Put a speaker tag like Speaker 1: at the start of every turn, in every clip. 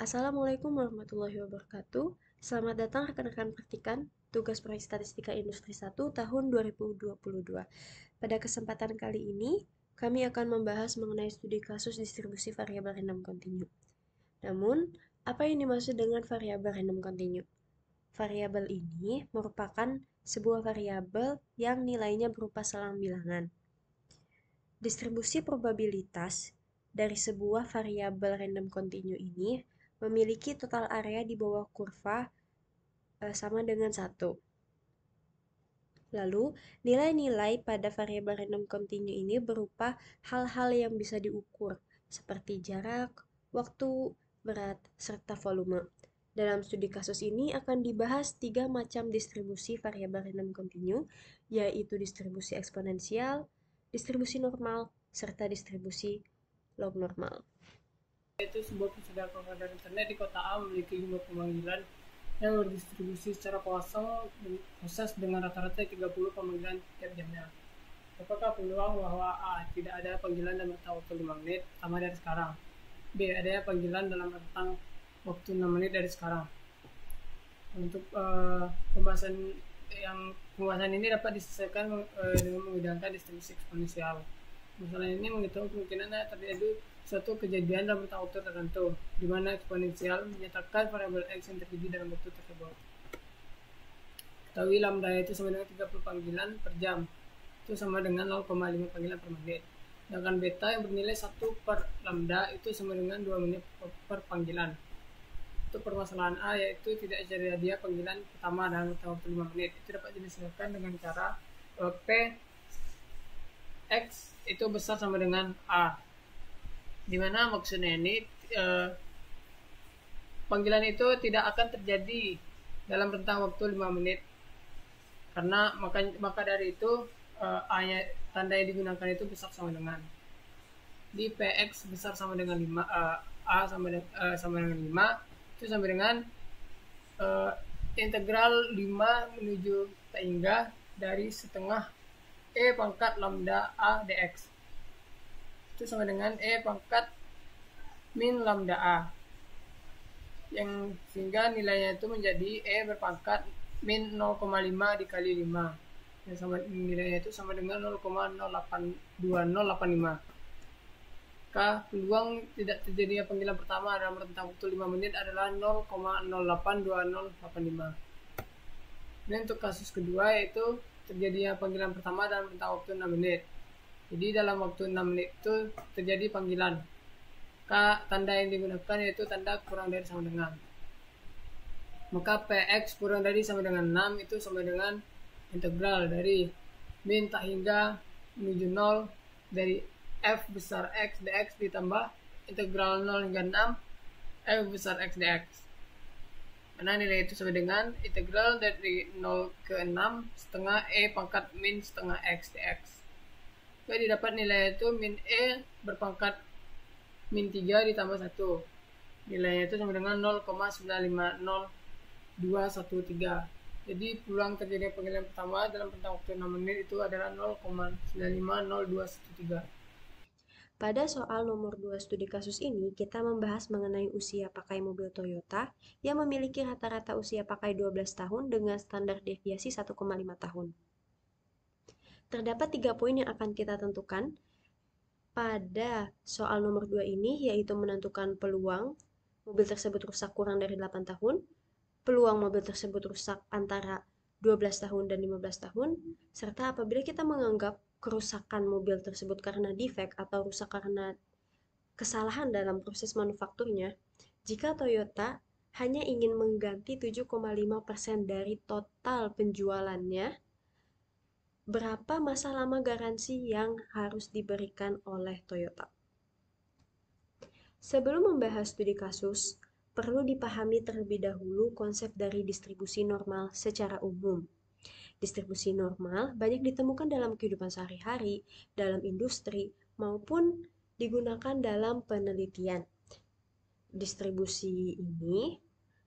Speaker 1: Assalamualaikum warahmatullahi wabarakatuh. Selamat datang rekan-rekan praktikan tugas proyek statistika industri 1 tahun 2022. Pada kesempatan kali ini, kami akan membahas mengenai studi kasus distribusi variabel random kontinu. Namun, apa yang dimaksud dengan variabel random kontinu? Variabel ini merupakan sebuah variabel yang nilainya berupa selang bilangan. Distribusi probabilitas dari sebuah variabel random kontinu ini memiliki total area di bawah kurva sama dengan 1. Lalu, nilai-nilai pada variabel random kontinu ini berupa hal-hal yang bisa diukur, seperti jarak, waktu, berat, serta volume. Dalam studi kasus ini akan dibahas 3 macam distribusi variabel random kontinu, yaitu distribusi eksponensial, distribusi normal, serta distribusi log normal.
Speaker 2: Itu sebuah prosedur provider internet di kota A memiliki jumlah pemanggilan yang berdistribusi secara kosong dan proses dengan rata-rata 30 pemanggilan tiap jamnya. Apakah peluang bahwa A. Tidak ada panggilan dalam rentang waktu 5 menit sama dari sekarang? B. Adanya panggilan dalam rentang waktu 6 menit dari sekarang? Untuk pembahasan ini dapat diselesaikan dengan menggunakan distribusi eksponensial. Masalah ini menghitung kemungkinan terjadi suatu kejadian dalam rentang waktu tertentu, di mana eksponensial menyatakan variabel x yang terjadi dalam waktu tersebut. Ketahui lambda itu sama dengan 30 panggilan per jam, itu sama dengan 0,5 panggilan per menit. Sedangkan beta yang bernilai 1 per lambda itu sama dengan 2 menit per panggilan. Untuk permasalahan A, yaitu tidak terjadi panggilan pertama dalam rentang waktu 5 menit, itu dapat diselesaikan dengan cara P X itu besar sama dengan A. Dimana maksudnya ini panggilan itu tidak akan terjadi dalam rentang waktu 5 menit. Karena maka dari itu A-nya tanda yang digunakan itu besar sama dengan di PX besar sama dengan 5, A sama dengan 5 itu sama dengan integral 5 menuju tak hingga dari setengah E pangkat lambda A dx itu sama dengan E pangkat min lambda A, yang sehingga nilainya itu menjadi E berpangkat min 0,5 dikali 5, yang sama nilainya itu sama dengan 0,082085. Maka peluang tidak terjadinya panggilan pertama dalam rentang waktu 5 menit adalah 0,082085. Dan untuk kasus kedua yaitu terjadinya panggilan pertama dalam rentang waktu 6 menit. Jadi dalam waktu 6 menit itu terjadi panggilan. Maka tanda yang digunakan yaitu tanda kurang dari sama dengan. Maka Px kurang dari sama dengan 6 itu sama dengan integral dari min tak hingga menuju 0 dari f besar x dx ditambah integral 0 hingga 6 f besar x dx. Karena nilai itu sama dengan integral dari 0 ke 6 setengah E pangkat min setengah X dx. Jadi didapat nilai itu min E berpangkat min 3 ditambah 1. Nilainya itu sama dengan 0,950213. Jadi peluang terjadi panggilan pertama dalam rentang waktu 6 menit itu adalah 0,950213.
Speaker 1: Pada soal nomor 2 studi kasus ini, kita membahas mengenai usia pakai mobil Toyota yang memiliki rata-rata usia pakai 12 tahun dengan standar deviasi 1,5 tahun. Terdapat 3 poin yang akan kita tentukan pada soal nomor 2 ini, yaitu menentukan peluang mobil tersebut rusak kurang dari 8 tahun, peluang mobil tersebut rusak antara 12 tahun dan 15 tahun, serta apabila kita menganggap kerusakan mobil tersebut karena defect atau rusak karena kesalahan dalam proses manufakturnya, jika Toyota hanya ingin mengganti 7,5% dari total penjualannya, berapa masa lama garansi yang harus diberikan oleh Toyota? Sebelum membahas studi kasus, perlu dipahami terlebih dahulu konsep dari distribusi normal secara umum. Distribusi normal banyak ditemukan dalam kehidupan sehari-hari, dalam industri, maupun digunakan dalam penelitian. Distribusi ini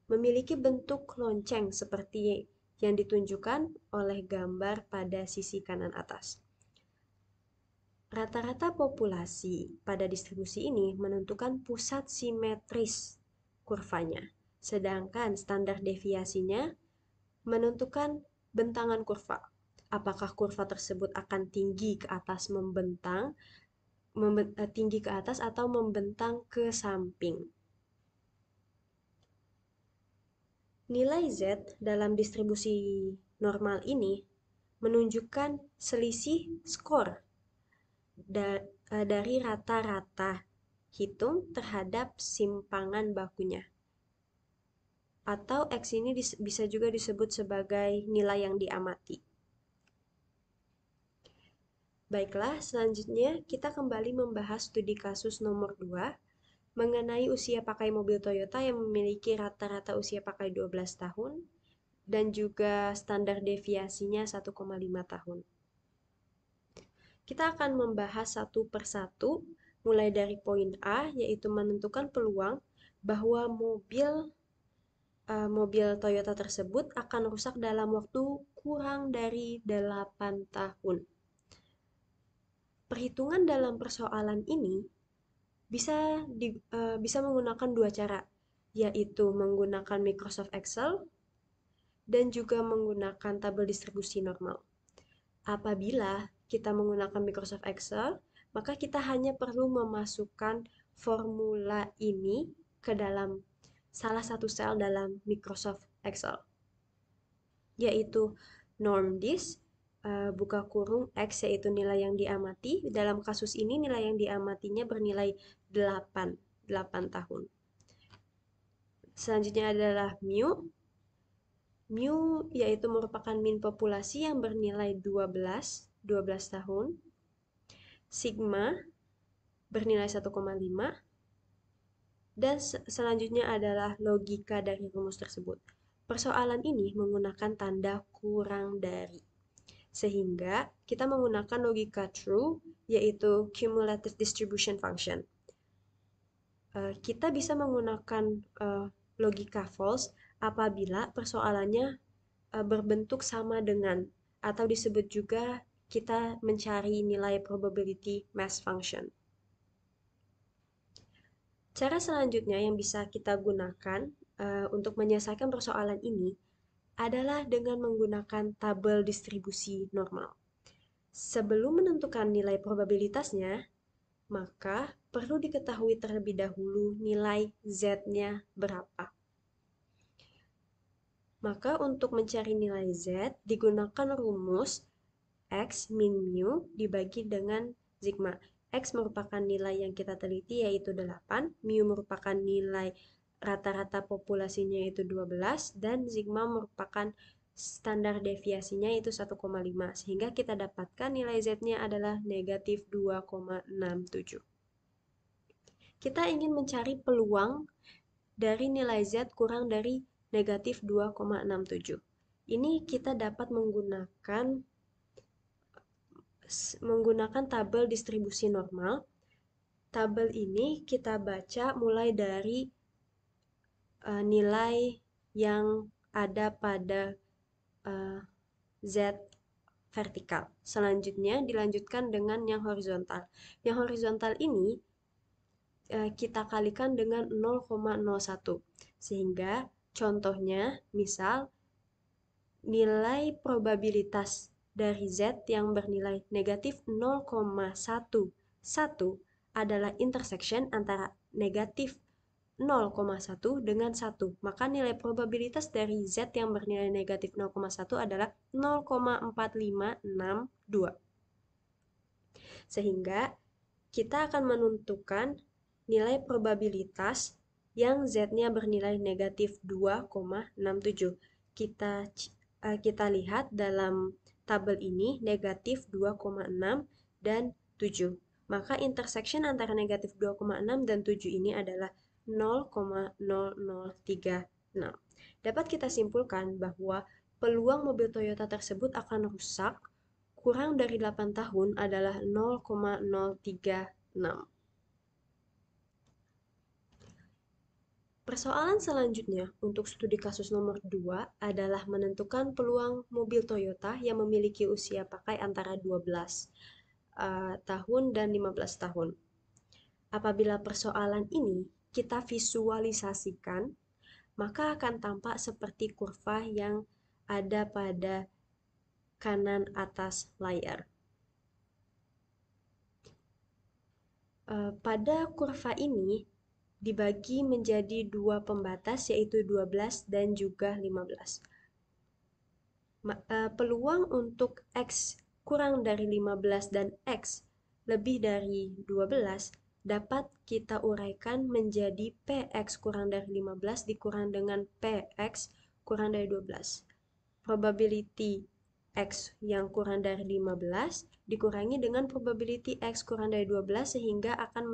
Speaker 1: memiliki bentuk lonceng seperti yang ditunjukkan oleh gambar pada sisi kanan atas. Rata-rata populasi pada distribusi ini menentukan pusat simetris kurvanya. Sedangkan standar deviasinya menentukan bentangan kurva. Apakah kurva tersebut akan tinggi ke atas tinggi ke atas atau membentang ke samping. Nilai Z dalam distribusi normal ini menunjukkan selisih skor dari rata-rata hitung terhadap simpangan bakunya. Atau X ini bisa juga disebut sebagai nilai yang diamati. Baiklah, selanjutnya kita kembali membahas studi kasus nomor 2 mengenai usia pakai mobil Toyota yang memiliki rata-rata usia pakai 12 tahun dan juga standar deviasinya 1,5 tahun. Kita akan membahas satu persatu mulai dari poin A, yaitu menentukan peluang bahwa mobil Toyota tersebut akan rusak dalam waktu kurang dari 8 tahun. Perhitungan dalam persoalan ini bisa menggunakan dua cara, yaitu menggunakan Microsoft Excel dan juga menggunakan tabel distribusi normal. Apabila kita menggunakan Microsoft Excel, maka kita hanya perlu memasukkan formula ini ke dalam salah satu sel dalam Microsoft Excel, yaitu normDis buka kurung X, yaitu nilai yang diamati. Dalam kasus ini nilai yang diamatinya bernilai 8 tahun. Selanjutnya adalah mu yaitu merupakan min populasi yang bernilai 12 tahun. Sigma bernilai 1,5. Dan selanjutnya adalah logika dari rumus tersebut. Persoalan ini menggunakan tanda kurang dari. Sehingga kita menggunakan logika true, yaitu cumulative distribution function. Kita bisa menggunakan logika false apabila persoalannya berbentuk sama dengan, atau disebut juga kita mencari nilai probability mass function. Cara selanjutnya yang bisa kita gunakan untuk menyelesaikan persoalan ini adalah dengan menggunakan tabel distribusi normal. Sebelum menentukan nilai probabilitasnya, maka perlu diketahui terlebih dahulu nilai Z-nya berapa. Maka untuk mencari nilai Z, digunakan rumus X min mu dibagi dengan sigma. X merupakan nilai yang kita teliti yaitu 8, mu merupakan nilai rata-rata populasinya yaitu 12, dan sigma merupakan standar deviasinya yaitu 1,5, sehingga kita dapatkan nilai Z-nya adalah negatif 2,67. Kita ingin mencari peluang dari nilai Z kurang dari negatif 2,67. Ini kita dapat menggunakan tabel distribusi normal. Tabel ini kita baca mulai dari nilai yang ada pada Z vertikal. Selanjutnya dilanjutkan dengan yang horizontal. Yang horizontal ini kita kalikan dengan 0,01. Sehingga contohnya misal nilai probabilitas dari Z yang bernilai negatif 0,11 adalah intersection antara negatif 0,1 dengan 1. Maka nilai probabilitas dari Z yang bernilai negatif 0,1 adalah 0,4562. Sehingga kita akan menentukan nilai probabilitas yang Z-nya bernilai negatif 2,67. Kita lihat dalam tabel ini negatif 2,6 dan 7. Maka intersection antara negatif 2,6 dan 7 ini adalah 0,0036. Dapat kita simpulkan bahwa peluang mobil Toyota tersebut akan rusak kurang dari 8 tahun adalah 0,036. Persoalan selanjutnya untuk studi kasus nomor 2 adalah menentukan peluang mobil Toyota yang memiliki usia pakai antara 12 tahun dan 15 tahun. Apabila persoalan ini kita visualisasikan, maka akan tampak seperti kurva yang ada pada kanan atas layar. Pada kurva ini dibagi menjadi dua pembatas, yaitu 12 dan juga 15. Peluang untuk X kurang dari 15 dan X lebih dari 12 dapat kita uraikan menjadi PX kurang dari 15 dikurang dengan PX kurang dari 12. Probability X yang kurang dari 15 dikurangi dengan probability X kurang dari 12 sehingga akan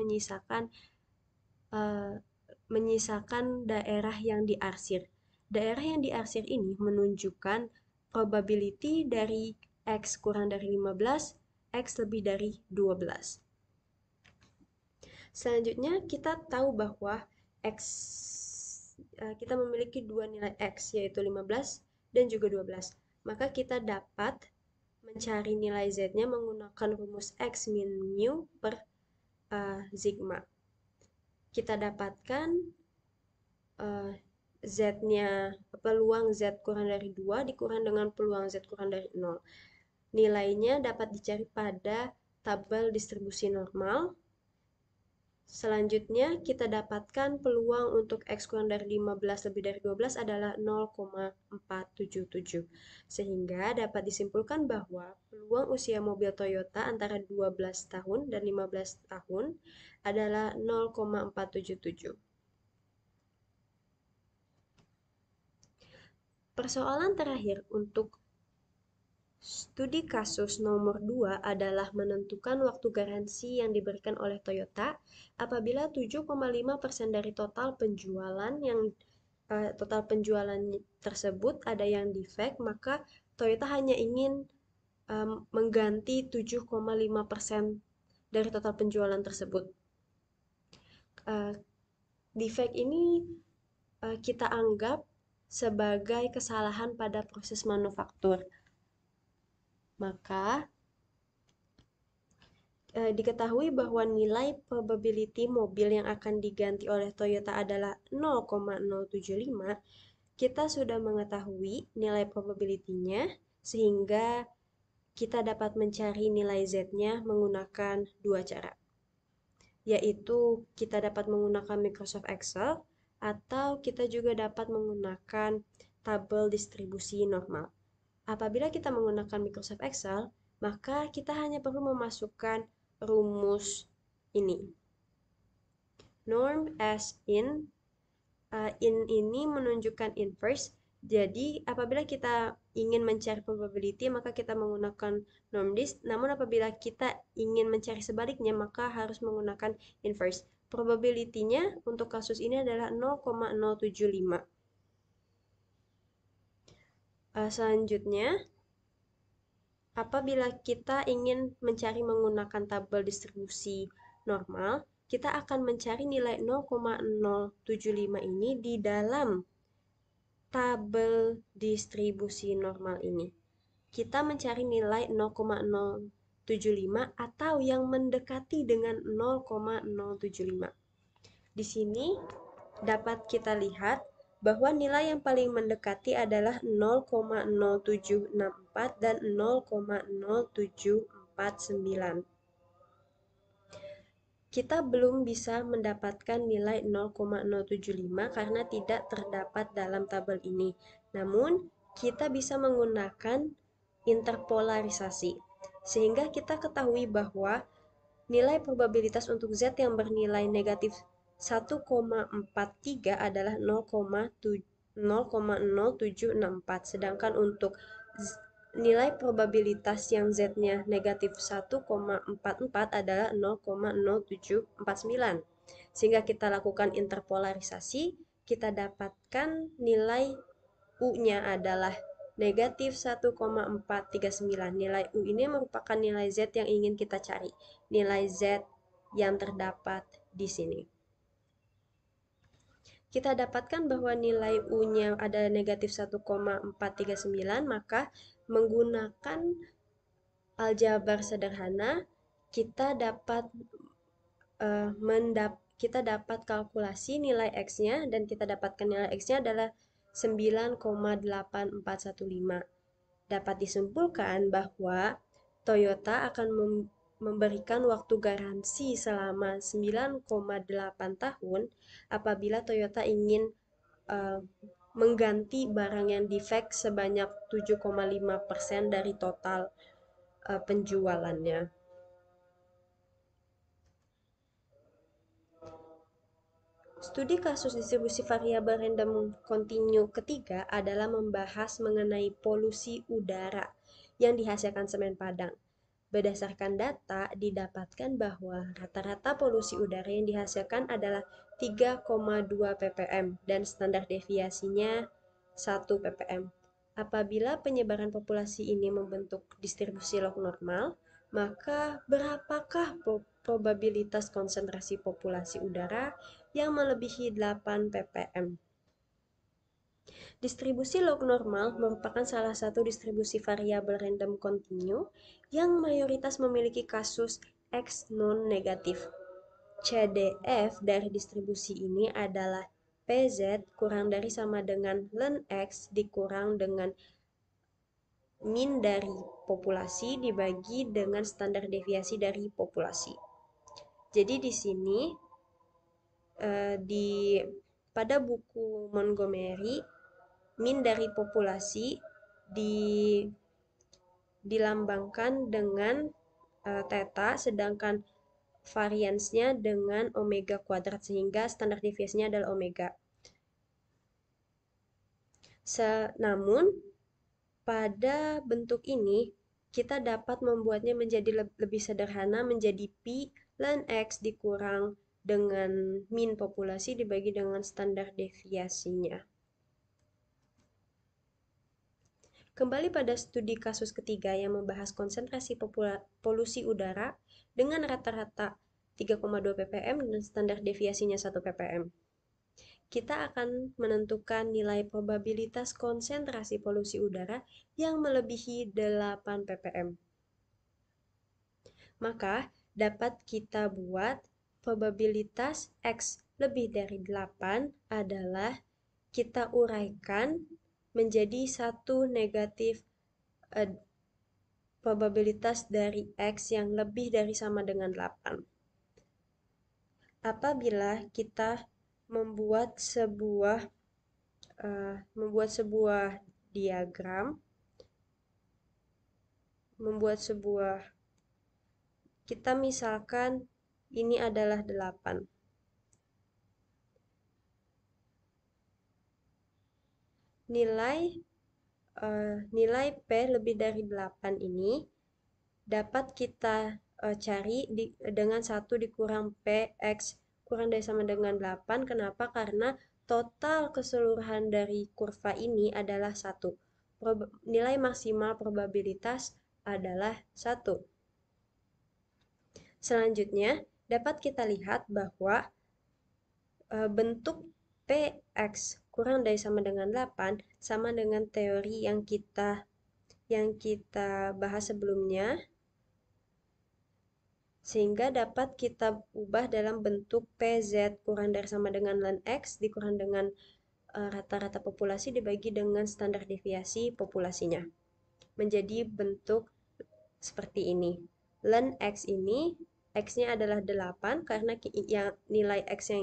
Speaker 1: menyisakan daerah yang diarsir. Daerah yang diarsir ini menunjukkan probability dari X kurang dari 15, X lebih dari 12. Selanjutnya kita tahu bahwa kita memiliki dua nilai X, yaitu 15 dan juga 12. Maka kita dapat mencari nilai Z-nya menggunakan rumus X min mu per sigma. Kita dapatkan Z-nya, peluang Z kurang dari 2 dikurang dengan peluang Z kurang dari 0. Nilainya dapat dicari pada tabel distribusi normal. Selanjutnya kita dapatkan peluang untuk X kurang dari 15 lebih dari 12 adalah 0,477. Sehingga dapat disimpulkan bahwa peluang usia mobil Toyota antara 12 tahun dan 15 tahun adalah 0,477. Persoalan terakhir untuk studi kasus nomor 2 adalah menentukan waktu garansi yang diberikan oleh Toyota apabila 7,5% dari total penjualan tersebut ada yang defect, maka Toyota hanya ingin mengganti 7,5% dari total penjualan tersebut. Defect ini kita anggap sebagai kesalahan pada proses manufaktur. Maka diketahui bahwa nilai probability mobil yang akan diganti oleh Toyota adalah 0,075. Kita sudah mengetahui nilai probability-nya sehingga kita dapat mencari nilai Z-nya menggunakan dua cara. Yaitu kita dapat menggunakan Microsoft Excel atau kita juga dapat menggunakan tabel distribusi normal. Apabila kita menggunakan Microsoft Excel, maka kita hanya perlu memasukkan rumus ini. Norm as in ini menunjukkan inverse. Jadi apabila kita ingin mencari probability, maka kita menggunakan norm this. Namun apabila kita ingin mencari sebaliknya, maka harus menggunakan inverse. Probability-nya untuk kasus ini adalah 0,075. Selanjutnya, apabila kita ingin mencari menggunakan tabel distribusi normal, kita akan mencari nilai 0,075 ini di dalam tabel distribusi normal ini. Kita mencari nilai 0,075 atau yang mendekati dengan 0,075. Di sini dapat kita lihat bahwa nilai yang paling mendekati adalah 0,0764 dan 0,0749. Kita belum bisa mendapatkan nilai 0,075 karena tidak terdapat dalam tabel ini. Namun, kita bisa menggunakan interpolarisasi. Sehingga kita ketahui bahwa nilai probabilitas untuk Z yang bernilai negatif 1,43 adalah 0,0764. Sedangkan untuk nilai probabilitas yang Z-nya negatif 1,44 adalah 0,0749. Sehingga kita lakukan interpolarisasi, kita dapatkan nilai U-nya adalah negatif 1,439. Nilai U ini merupakan nilai Z yang ingin kita cari. Nilai Z yang terdapat di sini. Kita dapatkan bahwa nilai U-nya ada negatif 1,439, maka menggunakan aljabar sederhana, kita dapat kita dapat kalkulasi nilai X-nya, dan kita dapatkan nilai X-nya adalah 9,8415. Dapat disimpulkan bahwa Toyota akan memberikan waktu garansi selama 9,8 tahun apabila Toyota ingin mengganti barang yang defek sebanyak 7,5% dari total penjualannya. Studi kasus distribusi variabel random kontinu ketiga adalah membahas mengenai polusi udara yang dihasilkan semen padang. Berdasarkan data, didapatkan bahwa rata-rata polusi udara yang dihasilkan adalah 3,2 ppm dan standar deviasinya 1 ppm. Apabila penyebaran populasi ini membentuk distribusi log normal, maka berapakah probabilitas konsentrasi populasi udara yang melebihi 8 ppm? Distribusi log normal merupakan salah satu distribusi variabel random kontinu yang mayoritas memiliki kasus X non-negatif. CDF dari distribusi ini adalah PZ kurang dari sama dengan ln X dikurang dengan min dari populasi dibagi dengan standar deviasi dari populasi. Jadi di sini pada buku Montgomery, min dari populasi dilambangkan dengan theta, sedangkan variansnya dengan omega kuadrat, sehingga standar deviasinya adalah omega. Namun pada bentuk ini kita dapat membuatnya menjadi lebih sederhana, menjadi pi ln X dikurang dengan min populasi dibagi dengan standar deviasinya. Kembali pada studi kasus ketiga yang membahas konsentrasi polusi udara dengan rata-rata 3,2 ppm dan standar deviasinya 1 ppm. Kita akan menentukan nilai probabilitas konsentrasi polusi udara yang melebihi 8 ppm. Maka dapat kita buat probabilitas X lebih dari 8 adalah kita uraikan menjadi satu negatif probabilitas dari X yang lebih dari sama dengan 8. Apabila kita membuat sebuah diagram, kita misalkan ini adalah 8. Nilai P lebih dari 8 ini dapat kita cari dengan 1 dikurang PX kurang dari sama dengan 8. Kenapa? Karena total keseluruhan dari kurva ini adalah 1. Nilai maksimal probabilitas adalah 1. Selanjutnya, dapat kita lihat bahwa bentuk PX kurang dari sama dengan 8 sama dengan teori yang kita bahas sebelumnya, sehingga dapat kita ubah dalam bentuk PZ kurang dari sama dengan ln X dikurang dengan rata-rata populasi dibagi dengan standar deviasi populasinya. Menjadi bentuk seperti ini. Ln X ini, X-nya adalah 8 karena nilai X yang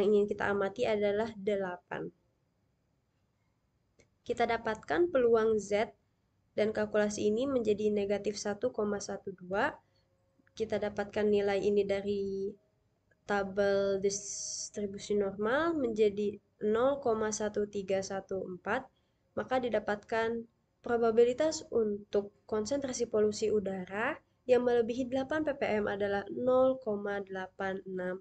Speaker 1: ingin kita amati adalah 8. Kita dapatkan peluang Z dan kalkulasi ini menjadi negatif 1,12. Kita dapatkan nilai ini dari tabel distribusi normal menjadi 0,1314. Maka didapatkan probabilitas untuk konsentrasi polusi udara yang melebihi 8 ppm adalah 0,8686.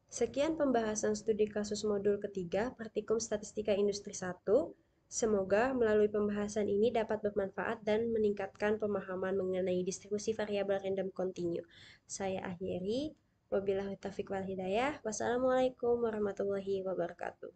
Speaker 1: Sekian pembahasan studi kasus modul ketiga Praktikum Statistika Industri 1. Semoga melalui pembahasan ini dapat bermanfaat dan meningkatkan pemahaman mengenai distribusi variabel random kontinu. Saya akhiri. Wabillahi taufiq wal hidayah. Wassalamualaikum warahmatullahi wabarakatuh.